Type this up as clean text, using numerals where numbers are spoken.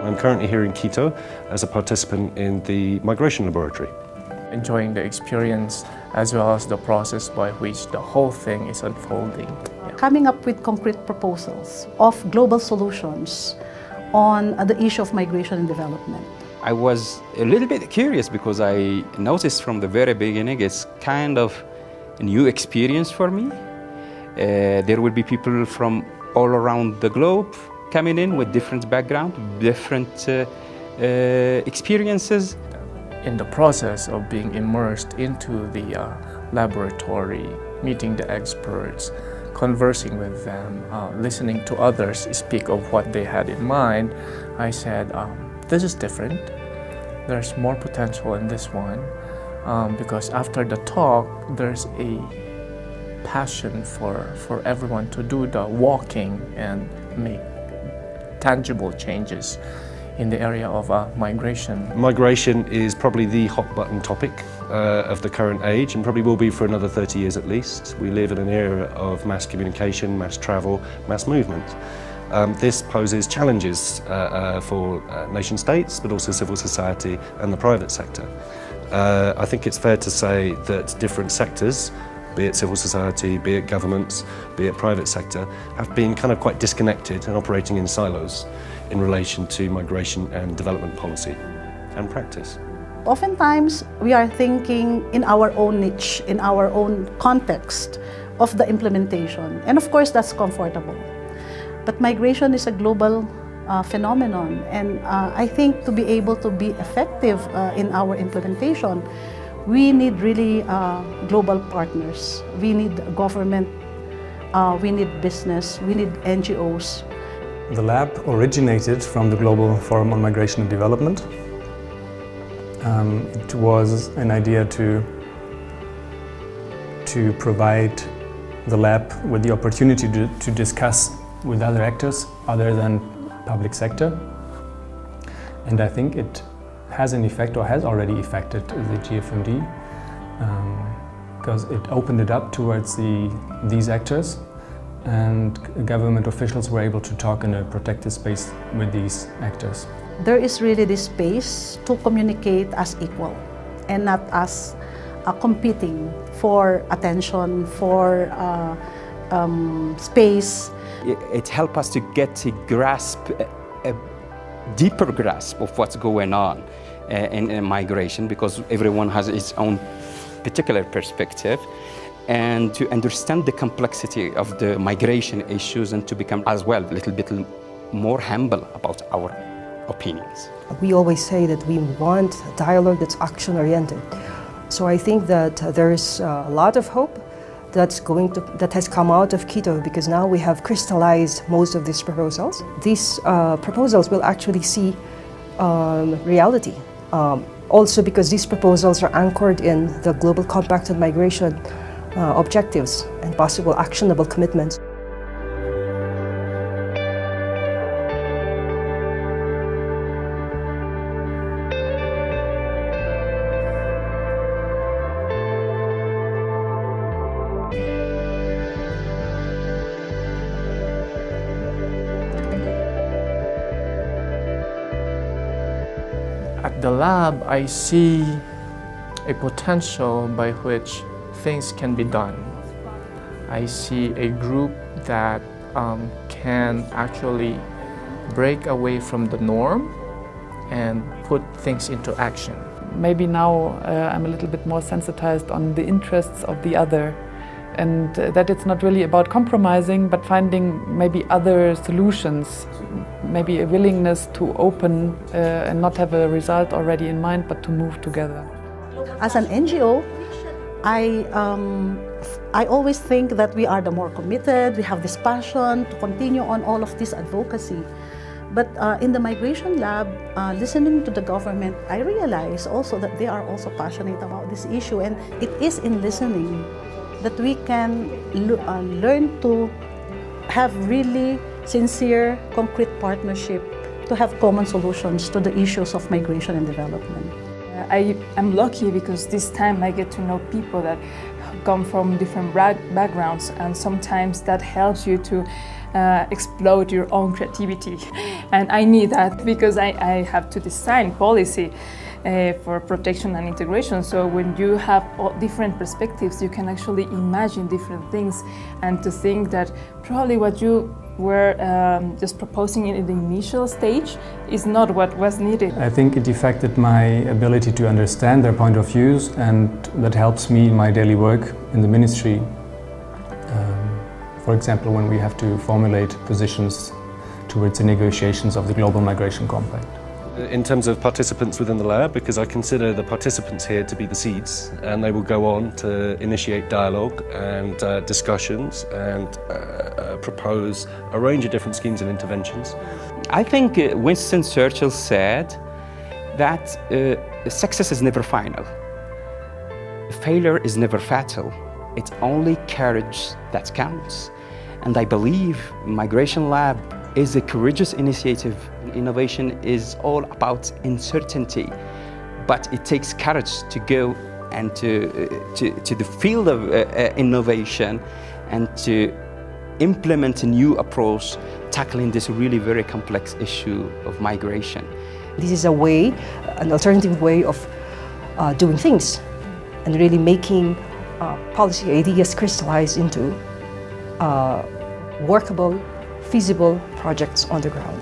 I'm currently here in Quito as a participant in the migration laboratory. Enjoying the experience as well as the process by which the whole thing is unfolding. Coming up with concrete proposals of global solutions on the issue of migration and development. I was a little bit curious because I noticed from the very beginning it's kind of a new experience for me. There will be people from all around the globe coming in with different background, different experiences. In the process of being immersed into the laboratory, meeting the experts, conversing with them, listening to others speak of what they had in mind, I said, this is different. There's more potential in this one because after the talk, there's a passion for everyone to do the walking and make tangible changes in the area of migration. Migration is probably the hot button topic of the current age and probably will be for another 30 years at least. We live in an era of mass communication, mass travel, mass movement. This poses challenges for nation states but also civil society and the private sector. I think it's fair to say that different sectors, be it civil society, be it governments, be it private sector, have been kind of quite disconnected and operating in silos in relation to migration and development policy and practice. Oftentimes, we are thinking in our own niche, in our own context of the implementation. And of course, that's comfortable. But migration is a global phenomenon. And I think to be able to be effective in our implementation, we need really global partners. We need government, we need business, we need NGOs. The lab originated from the Global Forum on Migration and Development. It was an idea to provide the lab with the opportunity to discuss with other actors other than public sector. And I think it has an effect or has already affected the GFMD because it opened it up towards these actors, and government officials were able to talk in a protected space with these actors. There is really this space to communicate as equal and not as competing for attention, for space. It helped us to get a grasp, a deeper grasp of what's going on in migration, because everyone has its own particular perspective, and to understand the complexity of the migration issues and to become as well a little bit more humble about our opinions. We always say that we want a dialogue that's action-oriented. So I think that there is a lot of hope that has come out of Quito, because now we have crystallized most of these proposals. These proposals will actually see reality. Also because these proposals are anchored in the Global Compact on Migration objectives and possible actionable commitments. At the lab, I see a potential by which things can be done. I see a group that can actually break away from the norm and put things into action. Maybe now I'm a little bit more sensitized on the interests of the other, and that it's not really about compromising, but finding maybe other solutions, maybe a willingness to open and not have a result already in mind, but to move together. As an NGO, I always think that we are the more committed, we have this passion to continue on all of this advocacy. But in the migration lab, listening to the government, I realize also that they are also passionate about this issue, and it is in listening that we can learn to have really sincere, concrete partnership to have common solutions to the issues of migration and development. I am lucky because this time I get to know people that come from different backgrounds, and sometimes that helps you to explode your own creativity. And I need that because I have to design policy for protection and integration. So when you have all different perspectives, you can actually imagine different things, and to think that probably what you were just proposing in the initial stage is not what was needed. I think it affected my ability to understand their point of views, and that helps me in my daily work in the ministry. For example, when we have to formulate positions towards the negotiations of the Global Migration Compact. In terms of participants within the lab, because I consider the participants here to be the seeds, and they will go on to initiate dialogue and discussions and propose a range of different schemes and interventions. I think Winston Churchill said that success is never final. Failure is never fatal. It's only courage that counts. And I believe Migration Lab is a courageous initiative. Innovation is all about uncertainty, but it takes courage to go and to the field of innovation and to implement a new approach tackling this really very complex issue of migration. This is a way, an alternative way of doing things and really making policy ideas crystallize into workable, feasible projects on the ground.